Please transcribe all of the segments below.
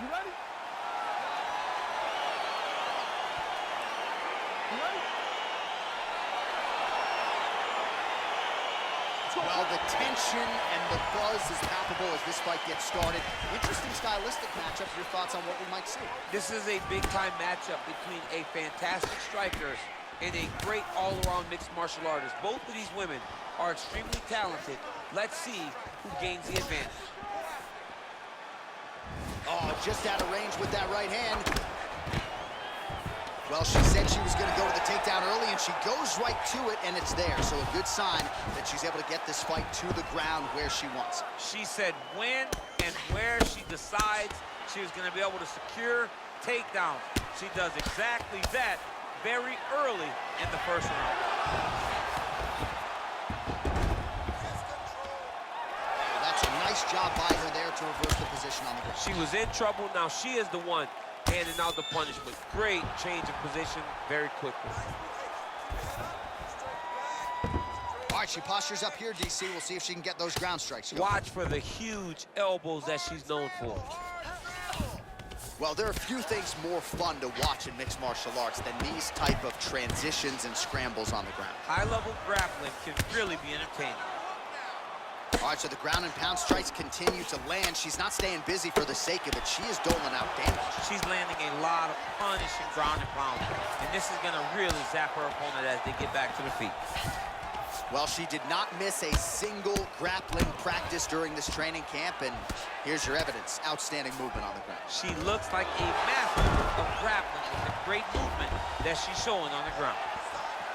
You ready? You ready? Well, the tension and the buzz is palpable as this fight gets started. Interesting stylistic matchup. Your thoughts on what we might see? This is a big-time matchup between a fantastic striker and a great all-around mixed martial artist. Both of these women are extremely talented. Let's see who gains the advantage. Oh, just out of range with that right hand. Well, she said she was going to go to the takedown early, and she goes right to it, and it's there. So a good sign that she's able to get this fight to the ground where she wants it. She said when and where she decides she was going to be able to secure takedowns. She does exactly that very early in the first round. That's a nice job by her there to reverse the position on the ground. She was in trouble. Now she is the one handing out the punishment. Great change of position very quickly. All right, she postures up here, DC. We'll see if she can get those ground strikes. Watch for the huge elbows that she's known for. Well, there are few things more fun to watch in mixed martial arts than these type of transitions and scrambles on the ground. High-level grappling can really be entertaining. All right, so the ground and pound strikes continue to land. She's not staying busy for the sake of it. She is doling out damage. She's landing a lot of punishing ground and pound. And this is going to really zap her opponent as they get back to the feet. Well, she did not miss a single grappling practice during this training camp, and here's your evidence. Outstanding movement on the ground. She looks like a master of grappling with the great movement that she's showing on the ground.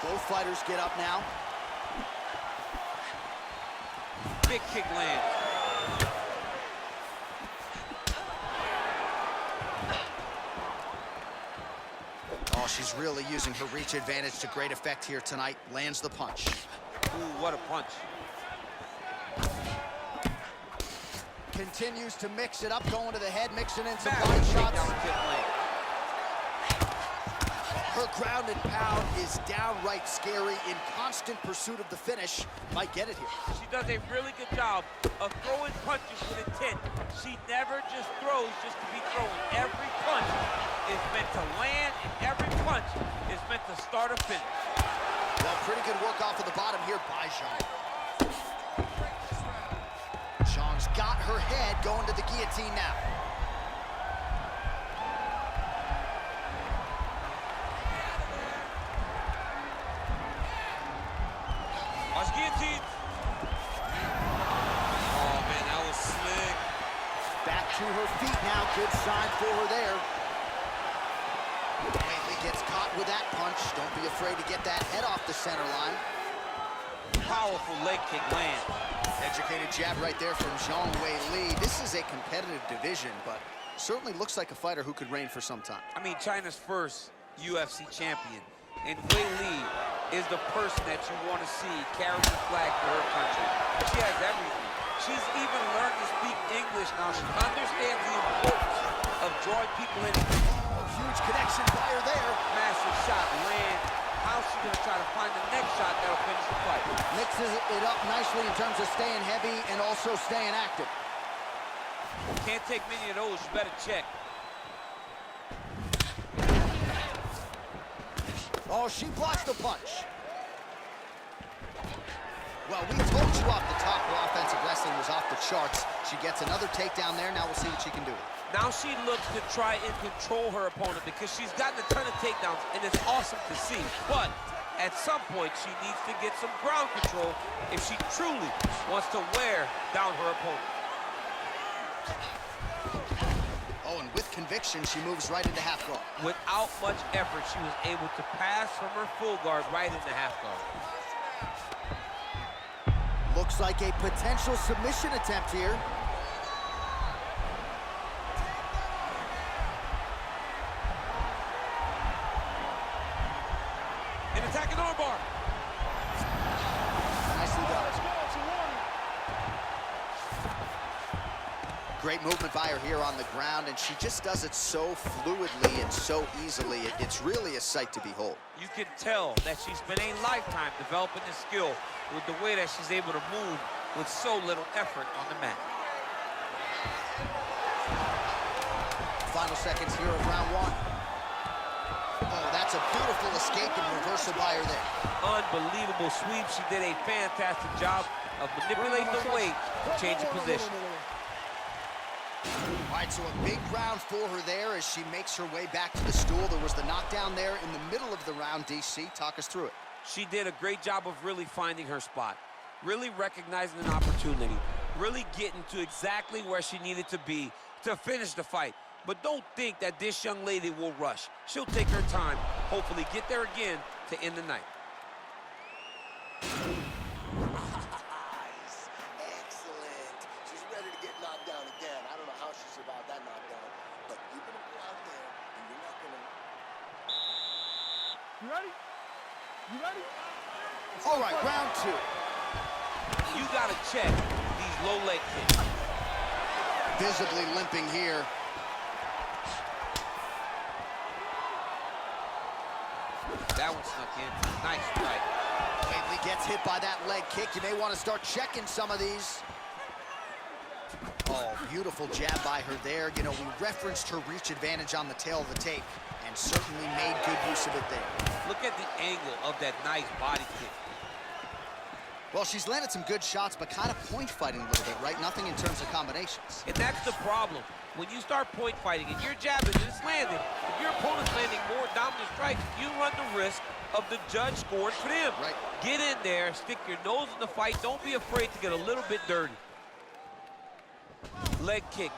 Both fighters get up now. Big kick lands. Oh, she's really using her reach advantage to great effect here tonight. Lands the punch. Ooh, what a punch. Continues to mix it up, going to the head, mixing in some Back. body shots. Kick Her ground and pound is downright scary, in constant pursuit of the finish. Might get it here. She does a really good job of throwing punches with intent. She never just throws just to be throwing. Every punch is meant to land, and every punch is meant to start or finish. Well, pretty good work off of the bottom here by Zhang. Zhang's got her head, going to the guillotine now. Watch guillotine. Oh, man, that was slick. Back to her feet now. Good sign for her there. Weili gets caught with that punch. Don't be afraid to get that head off the center line. Powerful leg kick land. Educated jab right there from Zhangweili. This is a competitive division, but certainly looks like a fighter who could reign for some time. I mean, China's first UFC champion. And Weili is the person that you want to see carry the flag for her country. She has everything. She's even learned to speak English now. She understands the importance of drawing people in. Huge connection by her there. Massive shot land. How's she gonna try to find the next shot that'll finish the fight? Mixes it up nicely in terms of staying heavy and also staying active. Can't take many of those, you better check. Oh, she blocks the punch. Well, we told you off the top her offensive wrestling was off the charts. She gets another takedown there. Now we'll see what she can do. Now she looks to try and control her opponent because she's gotten a ton of takedowns, and it's awesome to see. But at some point, she needs to get some ground control if she truly wants to wear down her opponent. Oh, and with conviction, she moves right into half guard. Without much effort, she was able to pass from her full guard right into half guard. Looks like a potential submission attempt here. An attacking armbar. Nicely done. Great movement by her here on the ground, and she just does it so fluidly and so easily. It's really a sight to behold. You can tell that she's spent a lifetime developing this skill with the way that she's able to move with so little effort on the mat. seconds here of round one. Oh, that's a beautiful escape and reversal by her there. Unbelievable sweep. She did a fantastic job of manipulating the weight to change the position. All right, so a big round for her there as she makes her way back to the stool. There was the knockdown there in the middle of the round, DC. Talk us through it. She did a great job of really finding her spot, really recognizing an opportunity, really getting to exactly where she needed to be to finish the fight. But don't think that this young lady will rush. She'll take her time, hopefully get there again to end the night. Excellent. She's ready to get knocked down again. I don't know how she survived that knockdown, but you're going to go out there and you're not going to... You ready? You ready? All right, round two. You got to check these low leg kicks. Visibly limping here. That one snuck in. Nice strike. Weili gets hit by that leg kick. You may want to start checking some of these. Oh, beautiful jab by her there. You know, we referenced her reach advantage on the tail of the tape and certainly made good use of it there. Look at the angle of that nice body kick. Well, she's landed some good shots, but kind of point fighting a little bit, right? Nothing in terms of combinations. And that's the problem. When you start point fighting and you're jabbing and it's landing, if your opponent's landing more dominant strikes, you run the risk of the judge scoring for them. Right. Get in there, stick your nose in the fight. Don't be afraid to get a little bit dirty. Leg kick.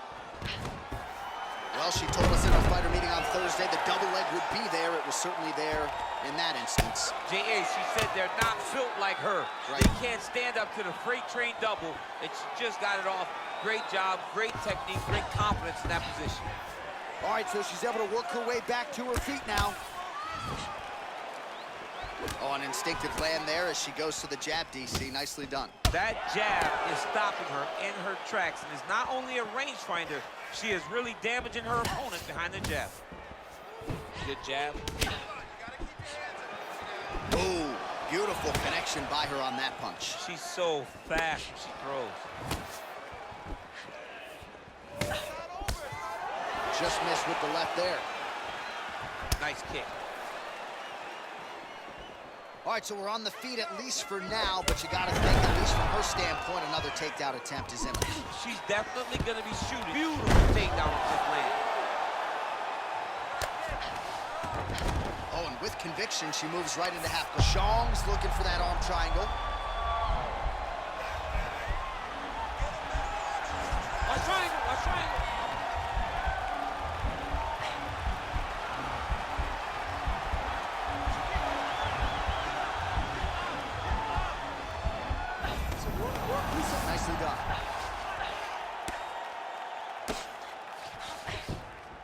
Well, she told us in our fighter meeting on Thursday the double leg would be there. It was certainly there in that instance. J.A., she said they're not built like her. Right. They can't stand up to the freight train double, and she just got it off. Great job, great technique, great confidence in that position. All right, so she's able to work her way back to her feet now. Oh, an instinctive land there as she goes to the jab, DC. Nicely done. That jab is stopping her in her tracks and is not only a rangefinder, she is really damaging her opponent behind the jab. Good jab. Ooh, beautiful connection by her on that punch. She's so fast when she throws. Just missed with the left there. Nice kick. All right, so we're on the feet at least for now, but you got to think, at least from her standpoint, another takedown attempt is imminent. She's definitely going to be shooting. Beautiful takedown with land. Oh, and with conviction, she moves right into half. Zhang's looking for that arm triangle. A triangle, a triangle. Nicely done.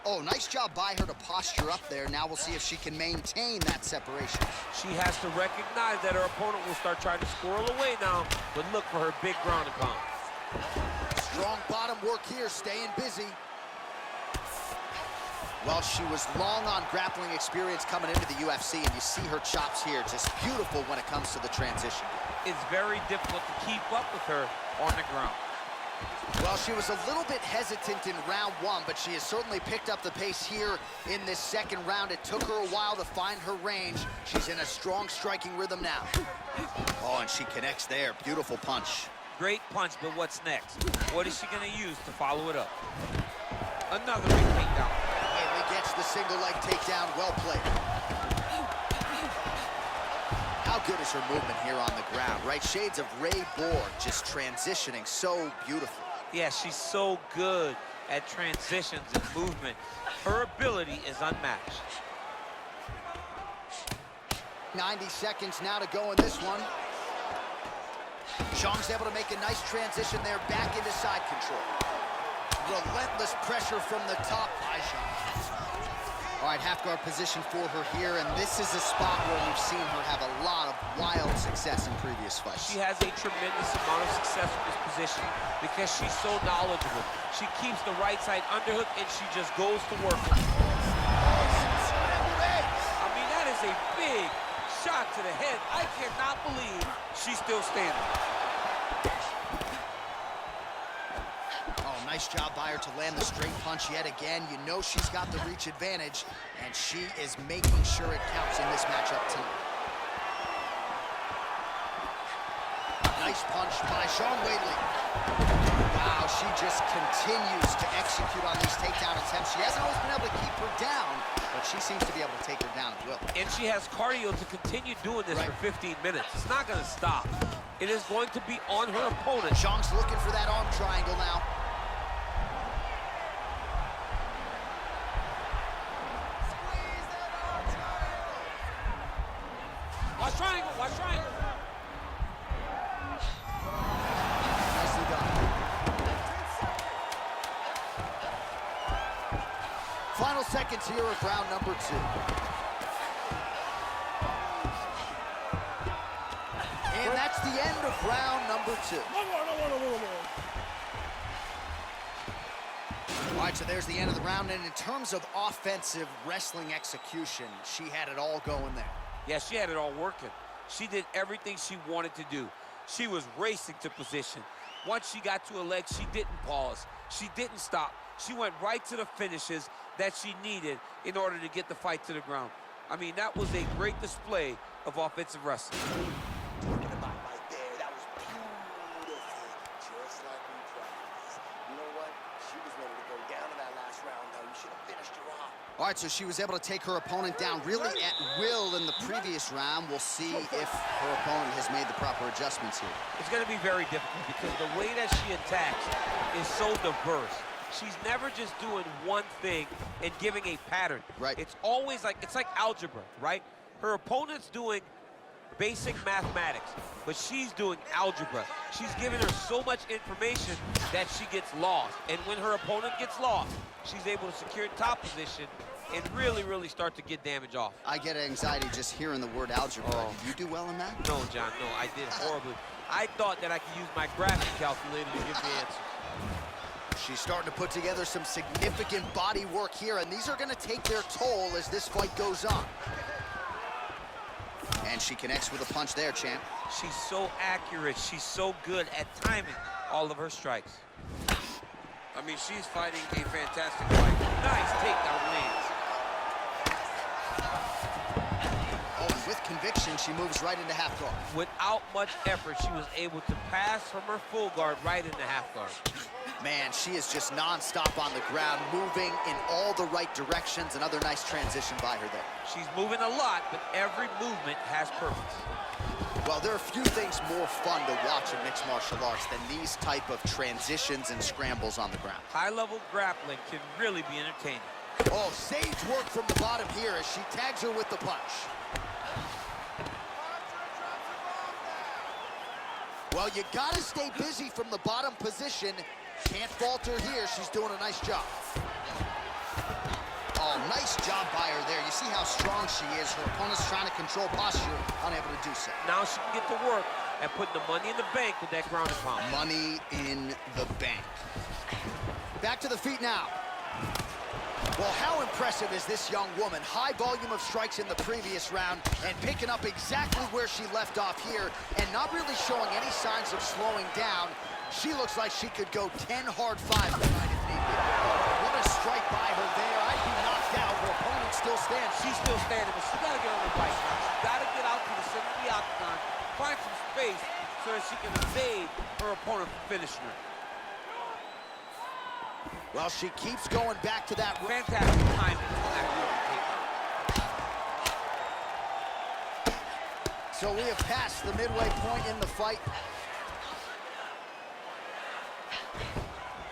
Oh, nice job by her to posture up there. Now we'll see if she can maintain that separation. She has to recognize that her opponent will start trying to squirrel away now, but look for her big ground and pound. Strong bottom work here, staying busy. Well, she was long on grappling experience coming into the UFC, and you see her chops here, just beautiful when it comes to the transition. It's very difficult to keep up with her on the ground. Well, she was a little bit hesitant in round one, but she has certainly picked up the pace here in this second round. It took her a while to find her range. She's in a strong striking rhythm now. Oh, and she connects there. Beautiful punch. Great punch, but what's next? What is she going to use to follow it up? Another big takedown. Weili gets the single leg takedown. Well played. How good is her movement here on the ground, right? Shades of Ray Borg, just transitioning so beautifully. Yeah, she's so good at transitions and movement. Her ability is unmatched. 90 seconds now to go in this one. Zhang's able to make a nice transition there back into side control. Relentless pressure from the top by Zhang. All right, half guard position for her here, and this is a spot where we've seen her have a lot of wild success in previous fights. She has a tremendous amount of success with this position because she's so knowledgeable. She keeps the right side underhook, and she just goes to work. I mean, that is a big shot to the head. I cannot believe she's still standing. Oh, nice Nice job by her to land the straight punch yet again. You know she's got the reach advantage, and she is making sure it counts in this matchup tonight. Nice punch by zhangweili. Wow, she just continues to execute on these takedown attempts. She hasn't always been able to keep her down, but she seems to be able to take her down at will. And she has cardio to continue doing this for 15 minutes. It's not going to stop. It is going to be on her opponent. Zhang's looking for that arm triangle now. Watch triangle, watch triangle. Nicely done. Final seconds here of round number 2. And that's the end of round number 2. All right, so there's the end of the round. And in terms of offensive wrestling execution, she had it all going there. Yeah, she had it all working. She did everything she wanted to do. She was racing to position. Once she got to her leg, she didn't pause. She didn't stop. She went right to the finishes that she needed in order to get the fight to the ground. I mean, that was a great display of offensive wrestling. Talking about right there, that was beautiful, just like we practiced. You know what? She was ready to go down in that last round, though. You should have finished her off. All right, so she was able to take her opponent down really at will in the previous round. We'll see if her opponent has made the proper adjustments here. It's going to be very difficult because the way that she attacks is so diverse. She's never just doing one thing and giving a pattern. Right. It's always like, it's like algebra, right? Her opponent's doing basic mathematics, but she's doing algebra. She's giving her so much information that she gets lost. And when her opponent gets lost, she's able to secure top position and really start to get damage off. I get anxiety just hearing the word algebra. Did you do well in that? No, John, no, I did horribly. I thought that I could use my graphic calculator to give the answer. She's starting to put together some significant body work here, and these are going to take their toll as this fight goes on. And she connects with a punch there, champ. She's so accurate. She's so good at timing all of her strikes. I mean, she's fighting a fantastic fight. Nice takedown lands. Oh, with conviction, she moves right into half guard. Without much effort, she was able to pass from her full guard right into half guard. Man, she is just non-stop on the ground, moving in all the right directions. Another nice transition by her there. She's moving a lot, but every movement has purpose. Well, there are few things more fun to watch in mixed martial arts than these type of transitions and scrambles on the ground. High-level grappling can really be entertaining. Oh, sage work from the bottom here as she tags her with the punch. Well, you gotta stay busy from the bottom position. Can't falter here. She's doing a nice job. Oh, nice job by her there. You see how strong she is. Her opponent's trying to control posture, unable to do so. Now she can get to work and put the money in the bank with that ground and pound. Money in the bank. Back to the feet now. Well, how impressive is this young woman? High volume of strikes in the previous round and picking up exactly where she left off here and not really showing any signs of slowing down. She looks like she could go 10 hard 5 tonight if need be. What a strike by her there. I'd be knocked out. Her opponent still stands. She's still standing, but she's got to get on her bike now. She's got to get out to the center of the octagon, find some space so that she can evade her opponent from finishing her. Well, she keeps going back to that. Fantastic timing on that rear takedown. So we have passed the midway point in the fight.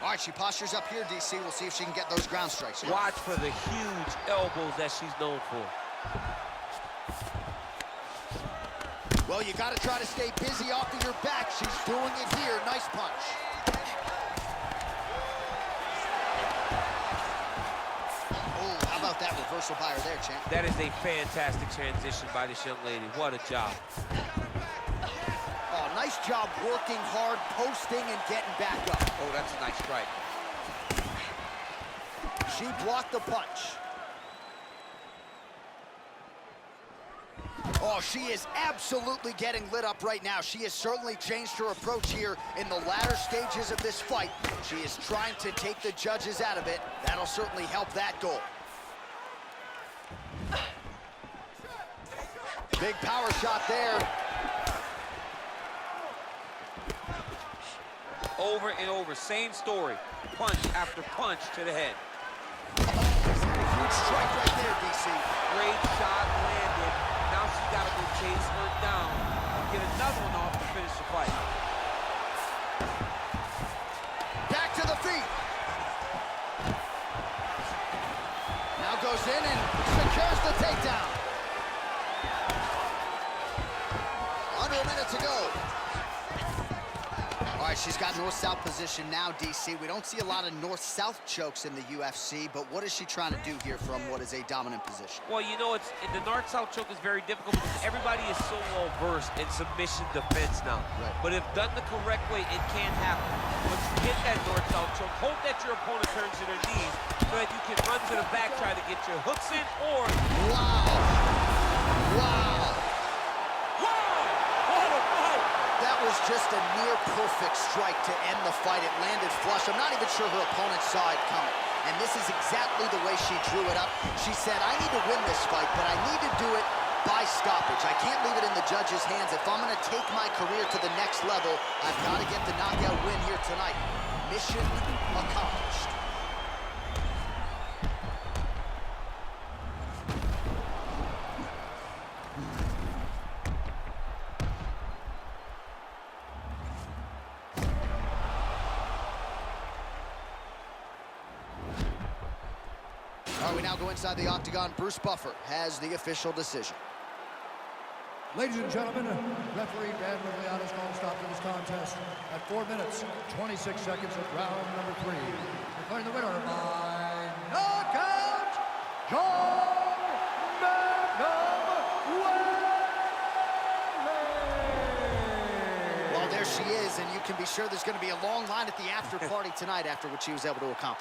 All right, she postures up here, DC. We'll see if she can get those ground strikes. Watch for the huge elbows that she's known for. Well, you got to try to stay busy off of your back. She's doing it here. Nice punch. Oh, how about that reversal by her there, champ? That is a fantastic transition by this young lady. What a job. Oh, nice job working hard, posting, and getting back up. Oh, that's a nice strike. She blocked the punch. Oh, she is absolutely getting lit up right now. She has certainly changed her approach here in the latter stages of this fight. She is trying to take the judges out of it. That'll certainly help that goal. Big power shot there. Over and over, same story. Punch after punch to the head. Huge strike right there, DC. Great shot landed. Now she's got to go chase her down and get another one off to finish the fight. Back to the feet. Now goes in and secures the takedown. Under a minute to go. All right, she's got north-south position now, DC. We don't see a lot of north-south chokes in the UFC, but what is she trying to do here from what is a dominant position? Well, you know, the north-south choke is very difficult because everybody is so well-versed in submission defense now. Right. But if done the correct way, it can happen. Once you hit that north-south choke, hope that your opponent turns to their knees so that you can run to the back, try to get your hooks in, or... Wow. Wow. That was just a near-perfect strike to end the fight. It landed flush. I'm not even sure her opponent saw it coming. And this is exactly the way she drew it up. She said, I need to win this fight, but I need to do it by stoppage. I can't leave it in the judge's hands. If I'm going to take my career to the next level, I've got to get the knockout win here tonight. Mission accomplished. All right, we now go inside the octagon. Bruce Buffer has the official decision. Ladies and gentlemen, referee Dan Rigliano's called stop to this contest at 4 minutes, 26 seconds of round number 3. Declaring the winner by knockout, Well, there she is, and you can be sure there's going to be a long line at the after party tonight after what she was able to accomplish.